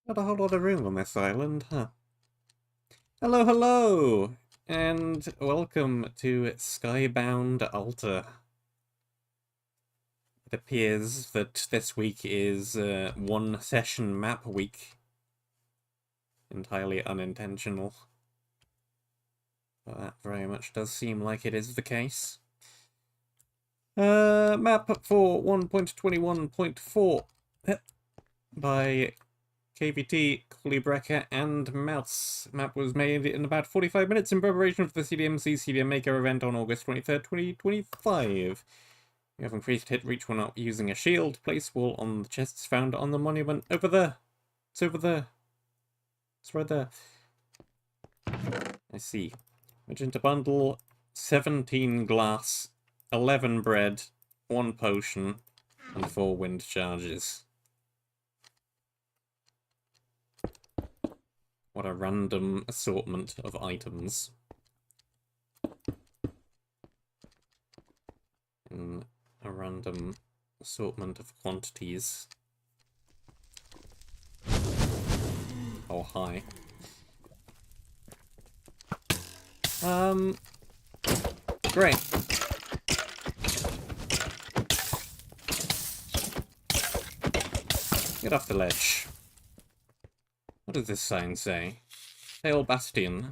Not a whole lot of room on this island, huh? Hello, hello! And welcome to Skybound Alta. It appears that this week is one session map week. Entirely unintentional. But that very much does seem like it is the case. Map for 1.21.4 by KVT, CooleyBrekka, and Mowse. Map was made in about 45 minutes in preparation for the CDMC CDM Maker event on August 23rd, 2025. You have increased hit reach when not using a shield. Place wall on the chests found on the monument. Over there. It's over there. It's right there. I see. Magenta bundle, 17 glass, 11 bread, 1 potion, and 4 wind charges. What a random assortment of items. And a random assortment of quantities. Oh, hi. Great. Get off the ledge. What does this sign say? Hail Bastion.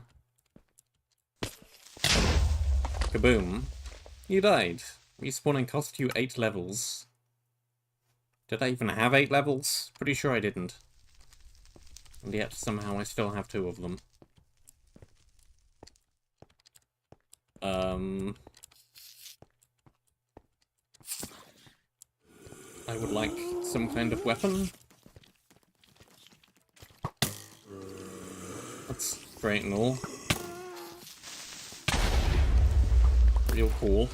Kaboom. You died. Respawning cost you 8 levels. Did I even have 8 levels? Pretty sure I didn't. And yet, somehow I still have 2 of them. I would like some kind of weapon. That's great and all. Real cool.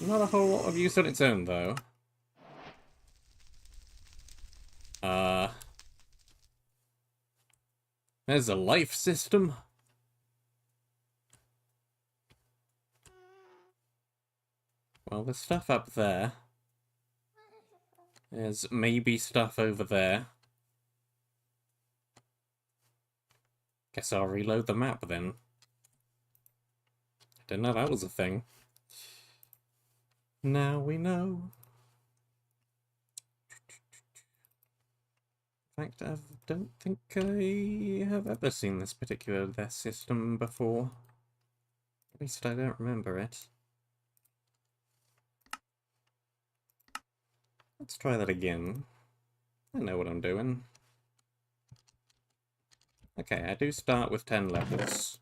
Not a whole lot of use on its own, though. There's a life system. Well, there's stuff up there. There's maybe stuff over there. Guess I'll reload the map then. Didn't know that was a thing. Now we know. In fact, I don't think I have ever seen this particular death system before. At least I don't remember it. Let's try that again. I know what I'm doing. Okay, I do start with 10 levels.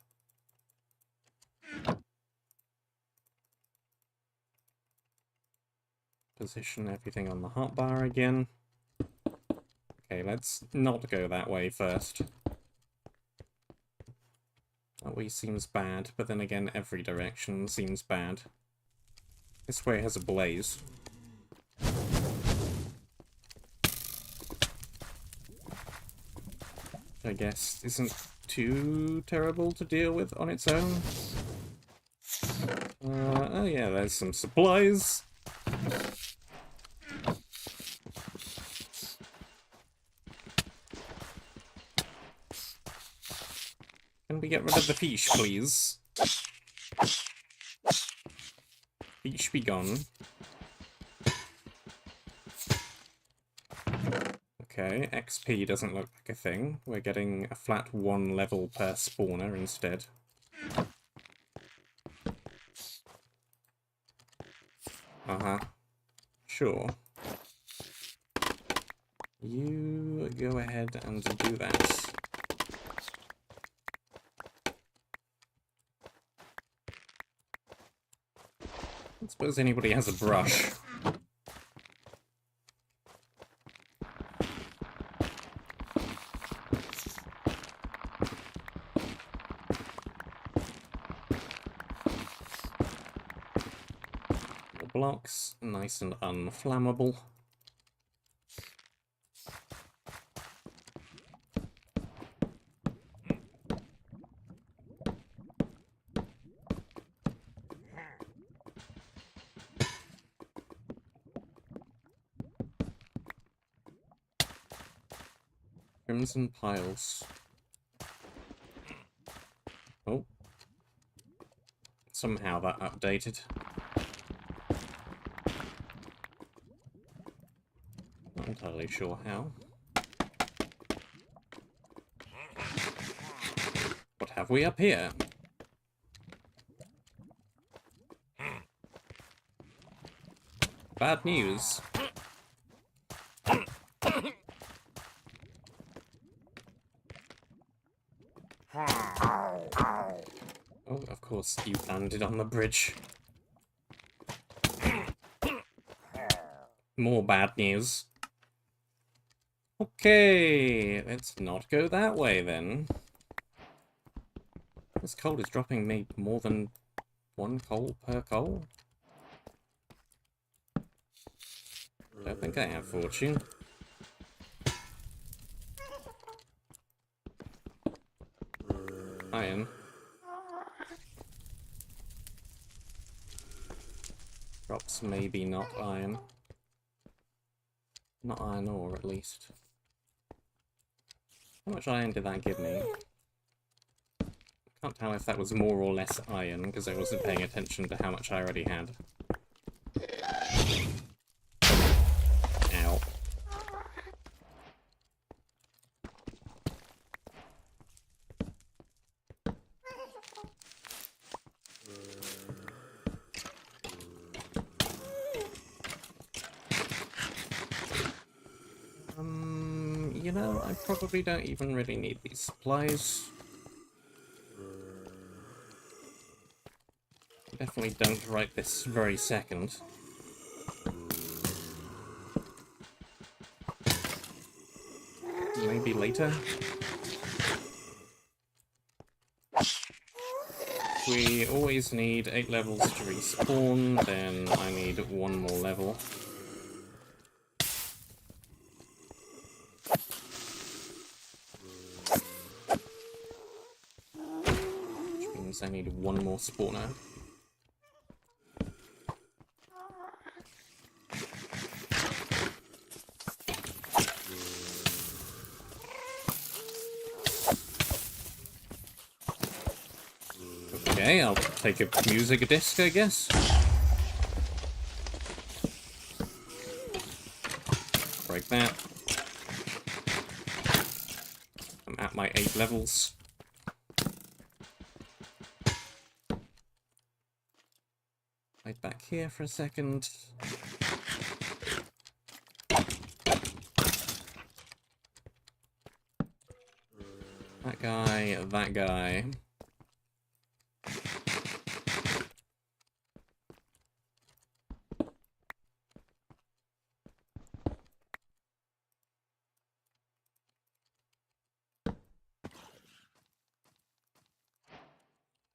Position everything on the hotbar again. Okay, let's not go that way first. That way seems bad, but then again, every direction seems bad. This way has a blaze. I guess isn't too terrible to deal with on its own. Oh yeah, there's some supplies. Can we get rid of the fish, please? Fish be gone. Okay, XP doesn't look like a thing. We're getting a flat 1 level per spawner instead. Uh-huh. Sure. You go ahead and do that. I suppose anybody has a brush. The blocks, nice and unflammable. Crimson piles. Oh. Somehow that updated. Not entirely sure how. What have we up here? Bad news. Oh, of course, you landed on the bridge. More bad news. Okay, let's not go that way then. This coal is dropping me more than 1 coal per coal. Don't think I have fortune. Iron. Drops maybe not iron. Not iron ore, at least. How much iron did that give me? Can't tell if that was more or less iron, because I wasn't paying attention to how much I already had. Ow. You know, I probably don't even really need these supplies. Definitely don't right this very second. Maybe later. We always need 8 levels to respawn, then I need 1 more level. Which means I need 1 more spawner. Okay, I'll take a music disc, I guess. Break that. I'm at my 8 levels. Right back here for a second. That guy, that guy.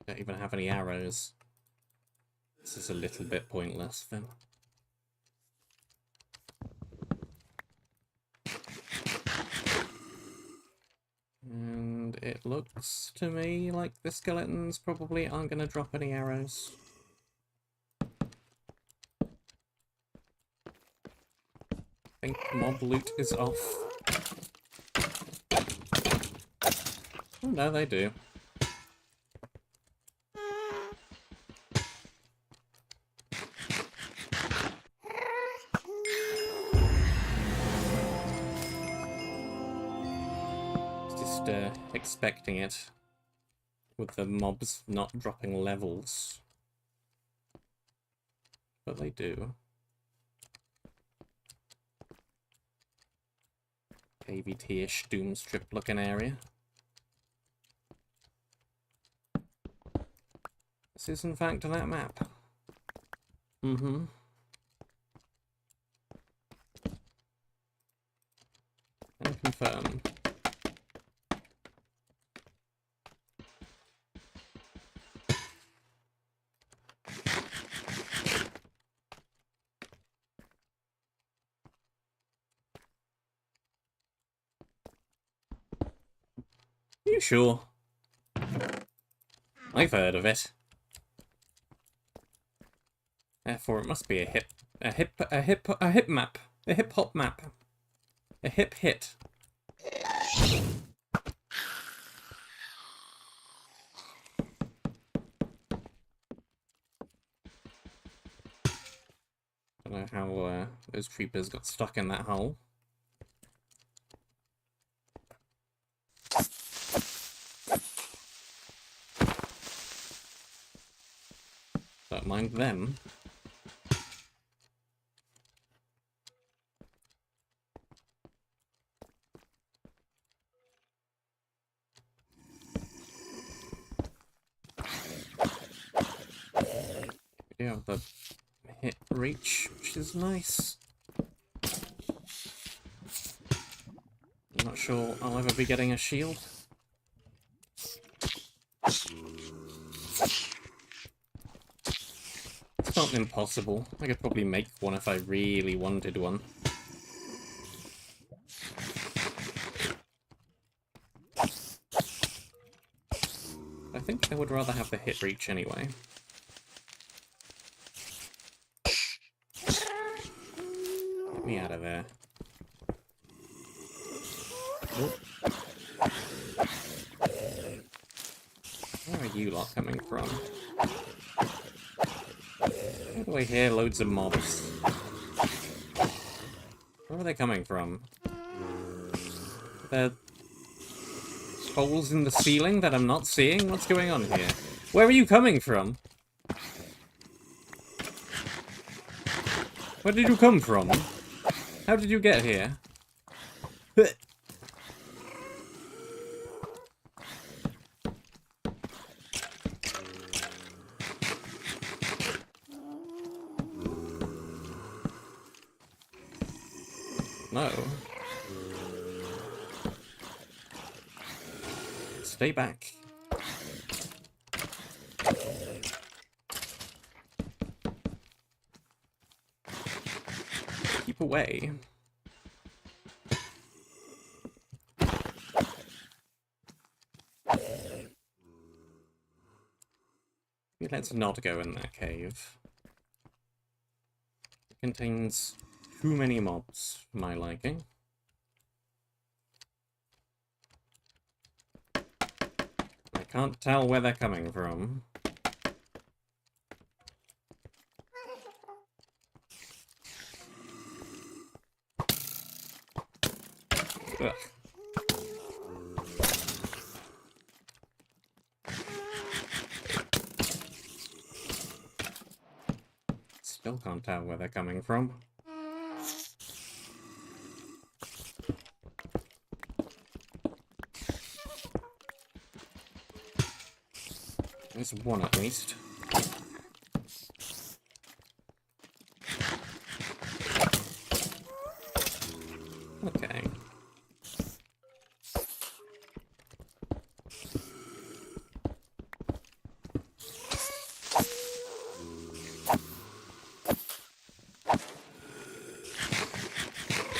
Don't even have any arrows. This is a little bit pointless then. And it looks to me like the skeletons probably aren't going to drop any arrows. I think mob loot is off. Oh no, they do. Expecting it with the mobs not dropping levels, but they do. KVT-ish doom strip looking area. This is in fact that map. Mm-hmm. And confirm. You sure? I've heard of it. Therefore, it must be a hip map, a hip hop map, a hip hit. Don't know how those creepers got stuck in that hole. Don't mind them. We do have the hit reach, which is nice. I'm not sure I'll ever be getting a shield. It's not impossible. I could probably make one if I really wanted one. I think I would rather have the hit reach anyway. Get me out of there. Oh. Where are you lot coming from? Where do I hear loads of mobs? Where are they coming from? They're holes in the ceiling that I'm not seeing? What's going on here? Where are you coming from? Where did you come from? How did you get here? No. Stay back. Keep away. Let's not go in that cave. It contains too many mobs for my liking. I can't tell where they're coming from. Ugh. Still can't tell where they're coming from. There's one at least. Okay.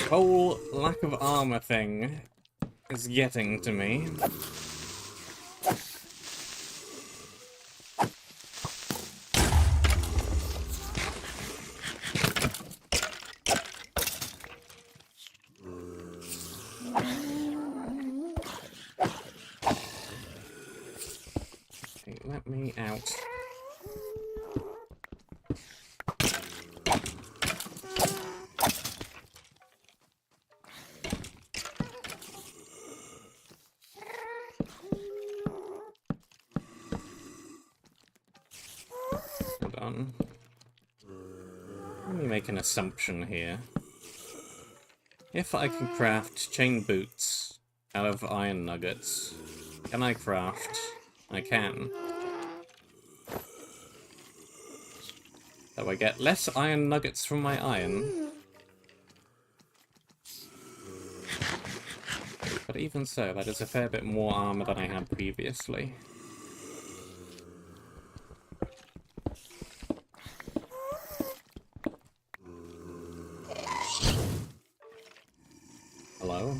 Whole lack of armor thing is getting to me. Okay, let me out. Hold on. Let me make an assumption here. If I can craft chain boots out of iron nuggets, can I craft? I can. So I get less iron nuggets from my iron. But even so, that is a fair bit more armor than I had previously. Hello?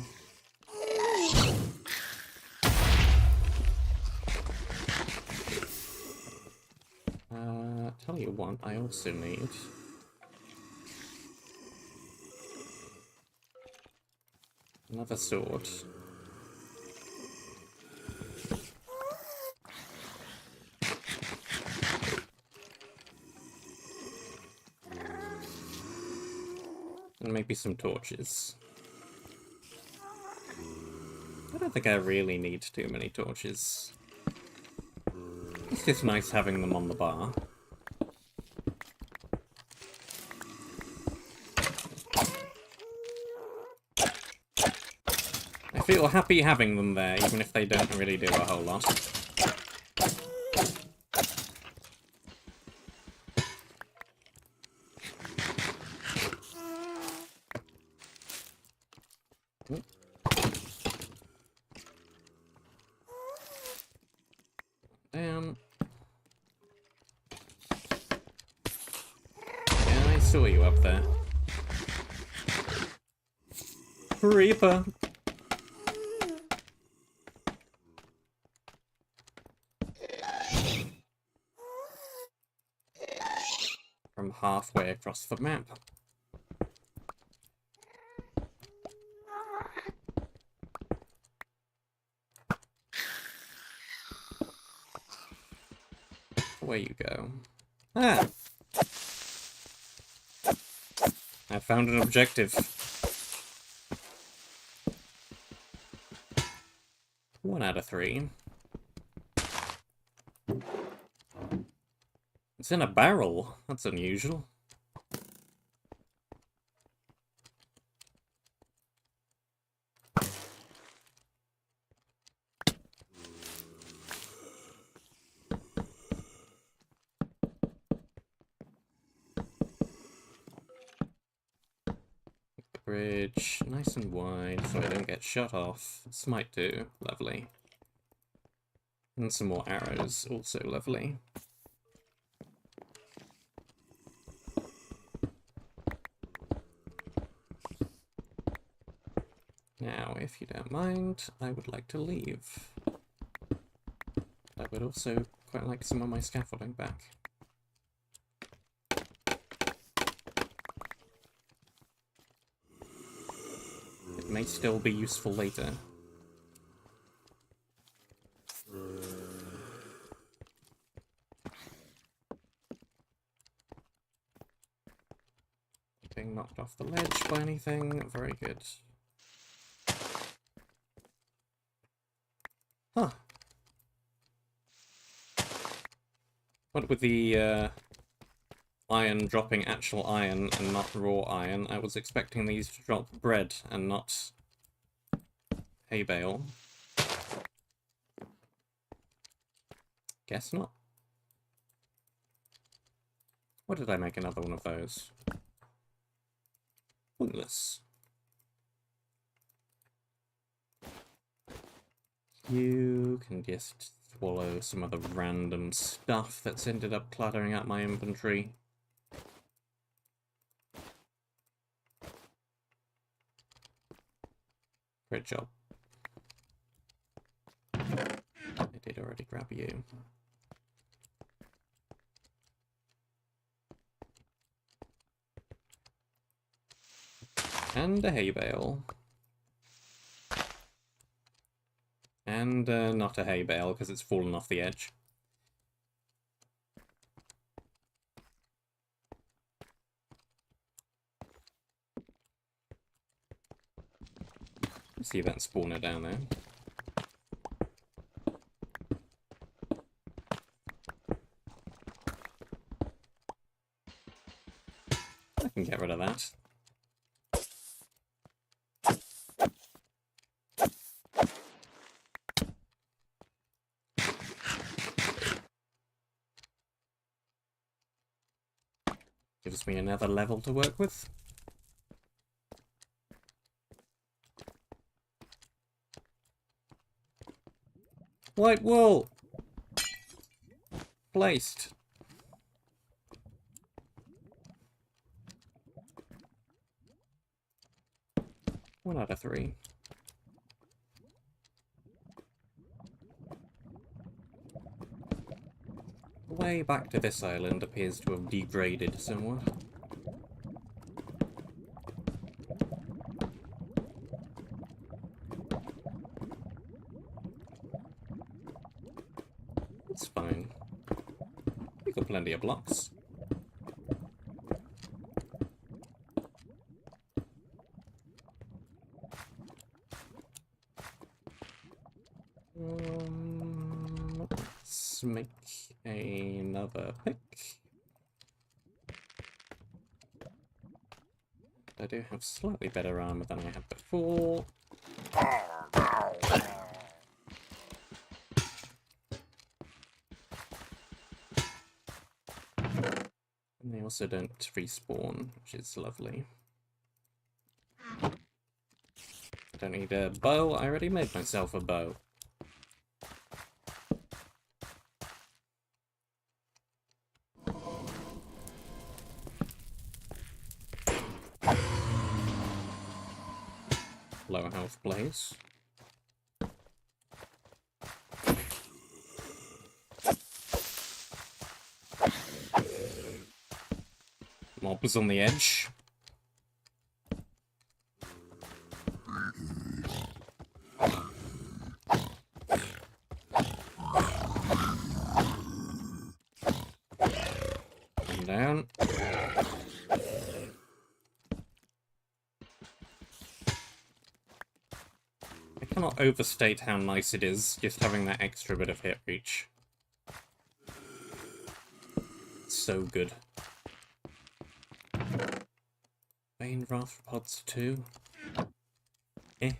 Tell you what, I also need another sword. And maybe some torches. I don't think I really need too many torches. It's just nice having them on the bar. I feel happy having them there, even if they don't really do a whole lot. Down. Yeah, I saw you up there. Creeper! From halfway across the map. Away you go. Ah! I found an objective. 1 out of 3. It's in a barrel. That's unusual. Bridge, nice and wide, so I don't get shut off. This might do. Lovely. And some more arrows, also lovely. Now, if you don't mind, I would like to leave. I would also quite like some of my scaffolding back. It may still be useful later. Being knocked off the ledge by anything? Very good. Huh. What with the iron dropping actual iron and not raw iron, I was expecting these to drop bread and not hay bale. Guess not. What did I make another one of those? Pointless. You can just swallow some of the random stuff that's ended up cluttering up my inventory. Great job. I did already grab you. And a hay bale. And not a hay bale, because it's fallen off the edge. See that spawner down there. I can get rid of that. Gives me another level to work with. White wool! Placed. One out of 3. The way back to this island appears to have degraded somewhat. It's fine. We've got plenty of blocks. Let's make another pick. I do have slightly better armor than I had before. And they also don't respawn, which is lovely. I don't need a bow, I already made myself a bow. Low health blaze. Mobs on the edge. And down. I cannot overstate how nice it is just having that extra bit of hit reach. It's so good. Bane Arthropods 2. Eh.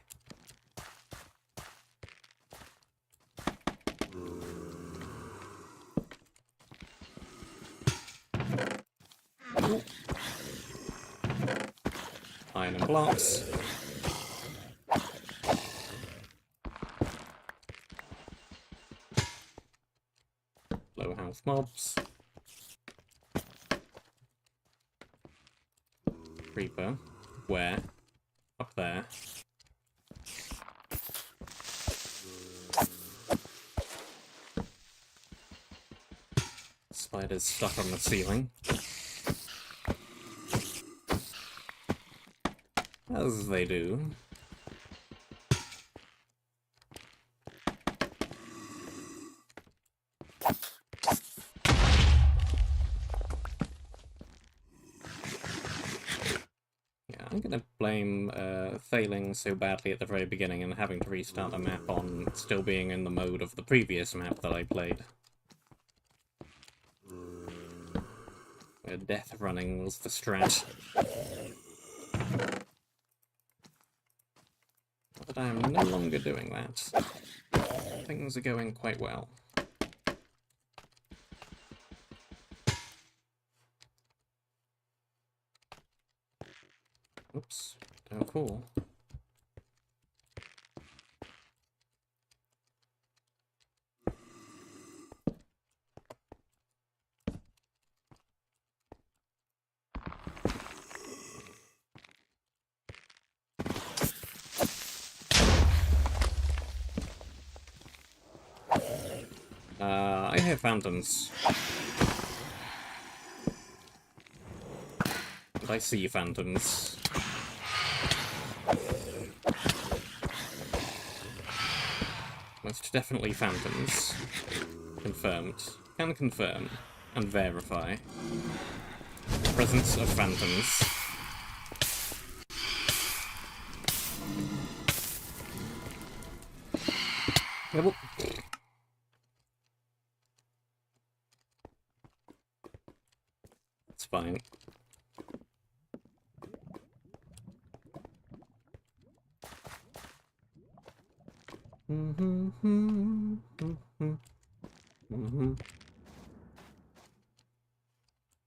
Ooh. Iron and blocks. Low health mobs. Creeper. Where? Up there. Spiders stuck on the ceiling. As they do. I'm gonna blame failing so badly at the very beginning and having to restart the map on still being in the mode of the previous map that I played. Where death running was the strat. But I am no longer doing that. Things are going quite well. Oops, don't fall. I hear phantoms. And I see phantoms. Most definitely phantoms. Confirmed. Can confirm and verify the presence of phantoms. Yep. It's fine.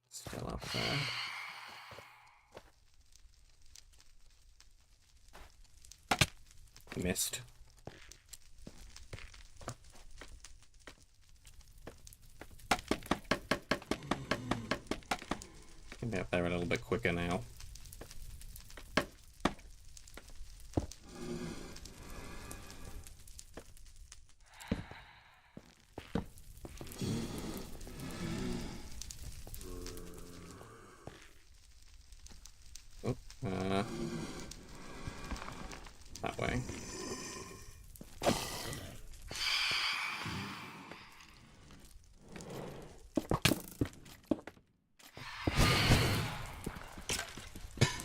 Still up there. Missed. Can be up there a little bit quicker now. That way.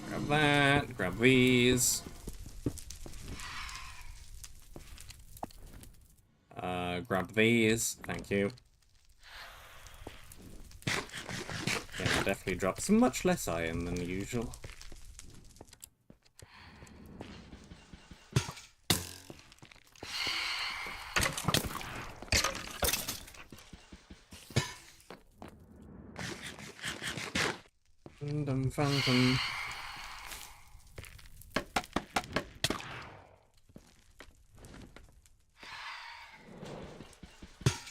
Grab that, grab these. Grab these. Thank you. Yeah, definitely drops much less iron than usual. Phantom.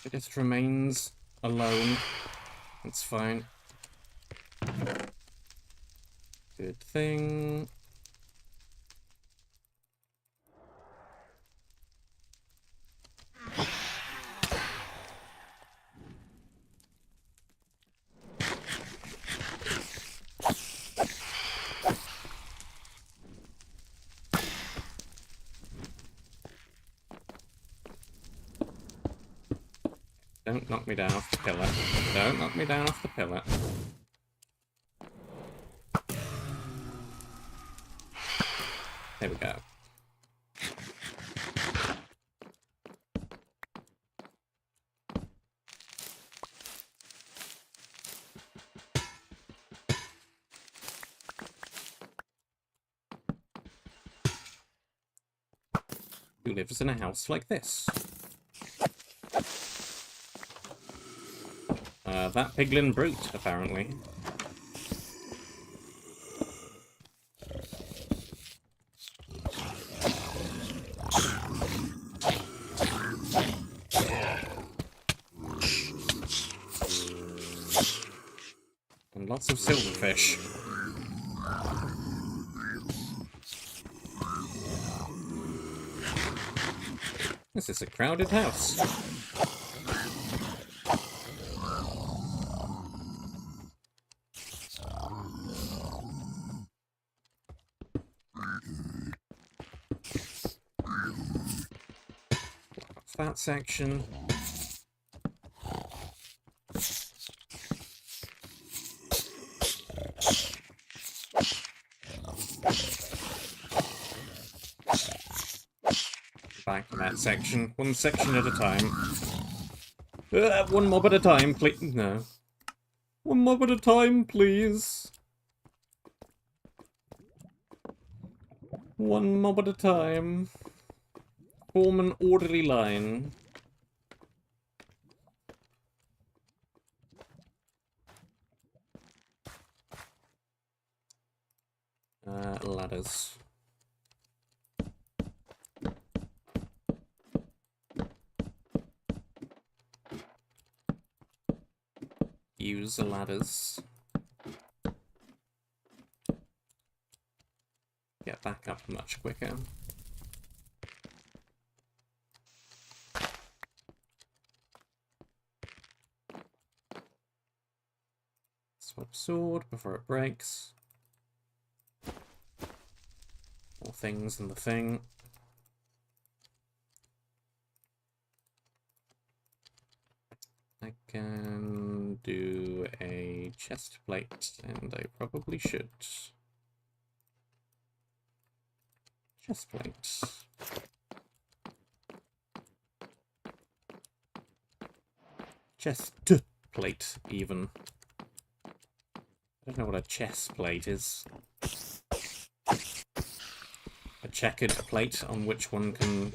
It just remains alone. It's fine. Good thing. Don't knock me down off the pillar. Don't knock me down off the pillar. There we go. Who lives in a house like this? That piglin brute, apparently. And lots of silverfish. This is a crowded house. That section. Back to that section. One section at a time. One mob at a time, please. No. One mob at a time, please. One mob at a time. Form an orderly line. Ladders. Use the ladders. Get back up much quicker. Swap sword before it breaks. More things in the thing. I can do a chest plate, and I probably should. Chest plate. Chest plate, even. I don't know what a chess plate is. A checkered plate on which one can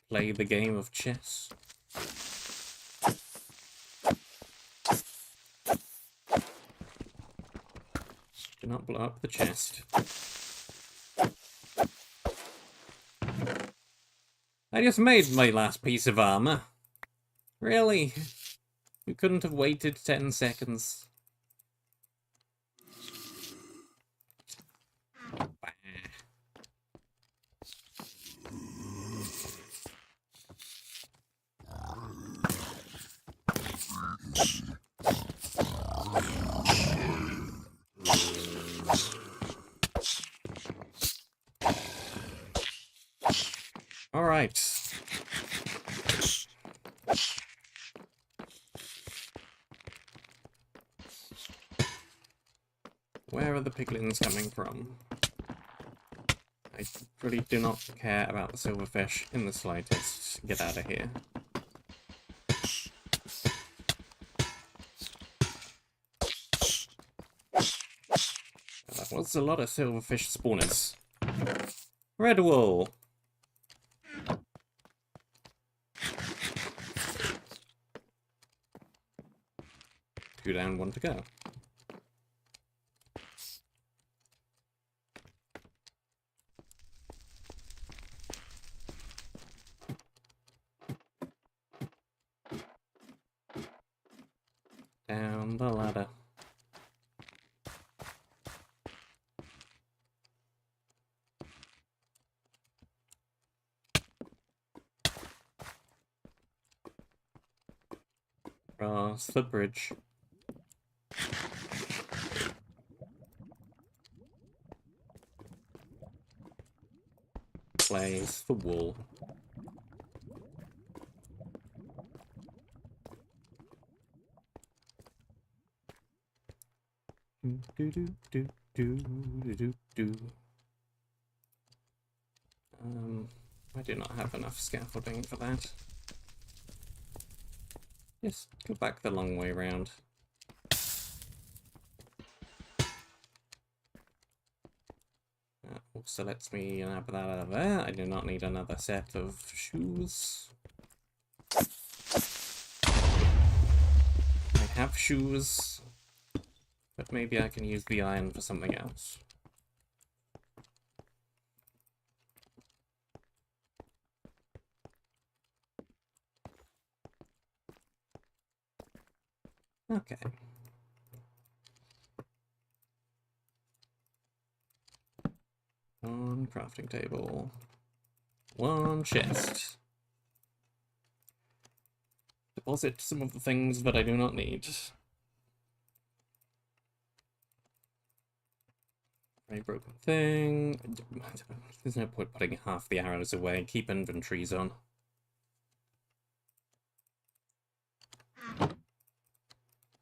play the game of chess. Do not blow up the chest. I just made my last piece of armor. Really? You couldn't have waited 10 seconds. All right. Where are the piglins coming from? I Really do not care about the silverfish in the slightest. Get out of here. That was a lot of silverfish spawners. Red wool. 2 down, 1 to go. Down the ladder. Across the bridge. Place the wool. I do not have enough scaffolding for that. Just go back the long way round. That also lets me nab that out of there. I do not need another set of shoes. I have shoes, but maybe I can use the iron for something else. Okay. One crafting table. One chest. Deposit some of the things that I do not need. Very broken thing. There's no point putting half the arrows away. Keep inventories on.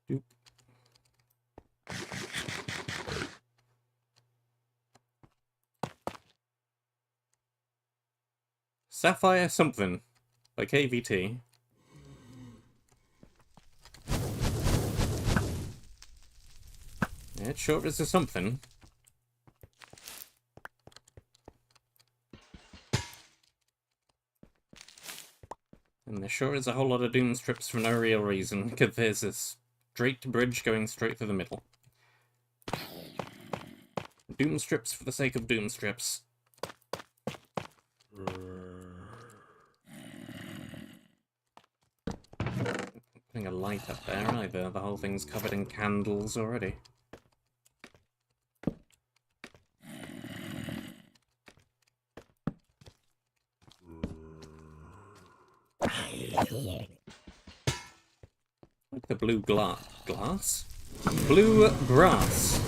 Doop. Sapphire something by KVT. It sure is a something. And there sure is a whole lot of doom strips for no real reason, because there's a straight bridge going straight through the middle. Doom strips for the sake of doom strips. Putting a light up there either. The whole thing's covered in candles already. Like the blue glass? Blue grass.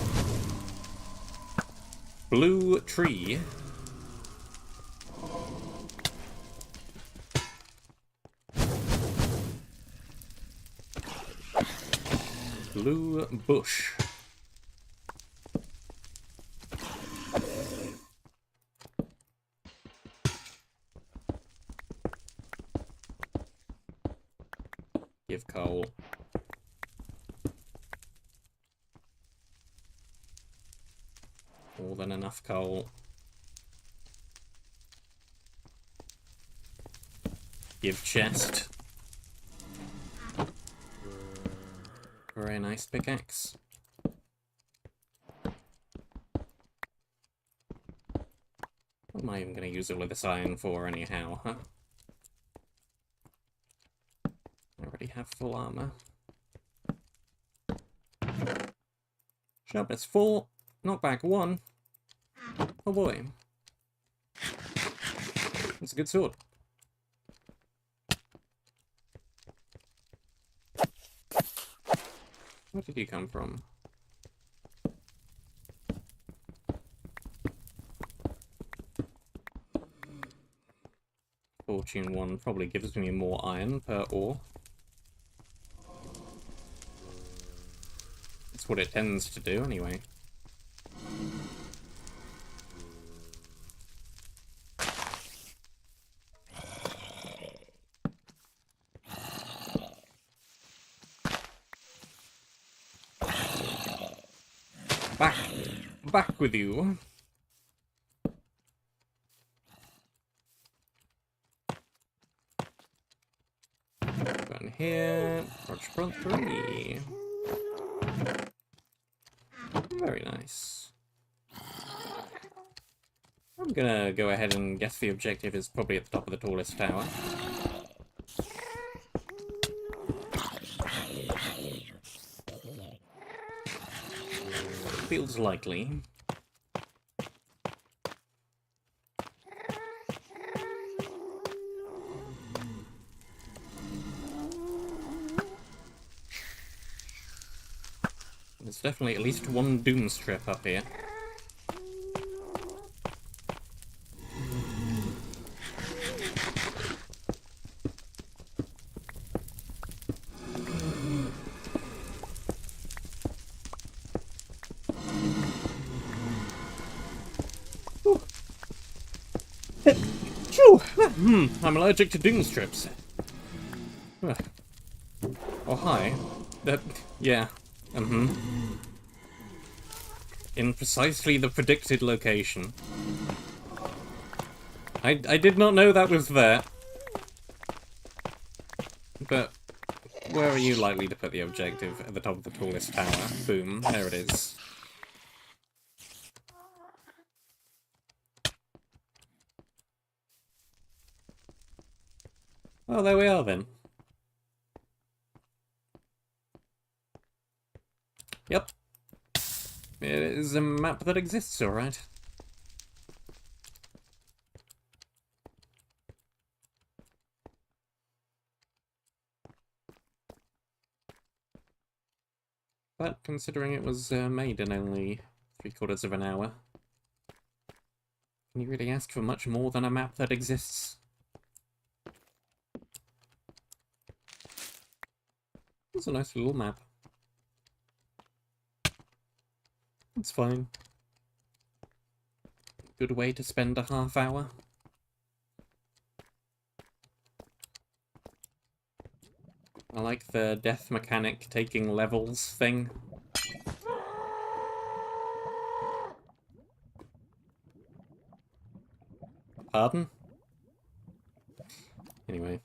Blue tree. Blue bush. Give coal. More than enough coal. Give chest. Very nice pickaxe. What am I even going to use all of this iron for anyhow, huh? I already have full armor. Sharpness 4, knockback 1. Oh boy. That's a good sword. Where did you come from? Fortune 1 probably gives me more iron per ore. That's what it tends to do anyway. Back with you. Down here. Approach front 3. Very nice. I'm gonna go ahead and guess the objective is probably at the top of the tallest tower. Feels likely. There's definitely at least one doom strip up here. I'm allergic to doom strips. Oh, hi. Yeah. In precisely the predicted location. I did not know that was there. But where are you likely to put the objective? At the top of the tallest tower. Boom. There it is. Well, there we are then. Yep. It is a map that exists, alright. But considering it was made in only 3/4 of an hour, can you really ask for much more than a map that exists? It's a nice little map. It's fine. Good way to spend a half hour. I like the death mechanic taking levels thing. Pardon? Anyway.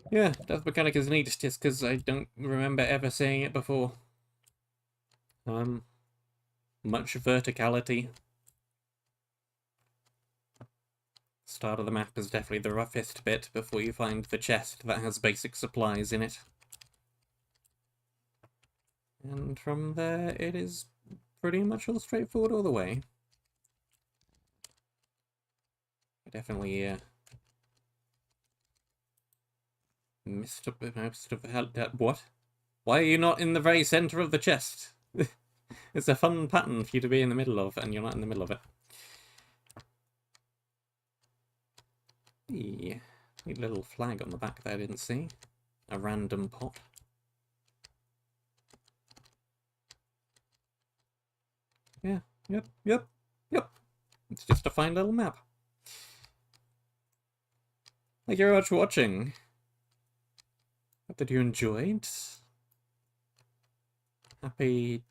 Yeah, death mechanic is neat just because I don't remember ever seeing it before. Much verticality. Start of the map is definitely the roughest bit before you find the chest that has basic supplies in it. And from there, it is pretty much all straightforward all the way. I definitely, missed what? Why are you not in the very center of the chest? It's a fun pattern for you to be in the middle of, and you're not in the middle of it. Hey, neat little flag on the back there I didn't see. A random pot. Yeah, yep. It's just a fine little map. Thank you very much for watching. Hope that you enjoyed. Happy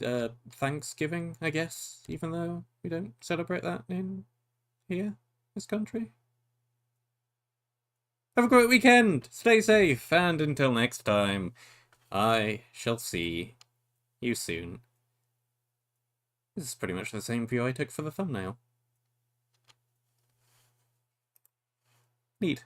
Thanksgiving, I guess, even though we don't celebrate that in this country. Have a great weekend, stay safe, and until next time, I shall see you soon. This is pretty much the same view I took for the thumbnail. Neat.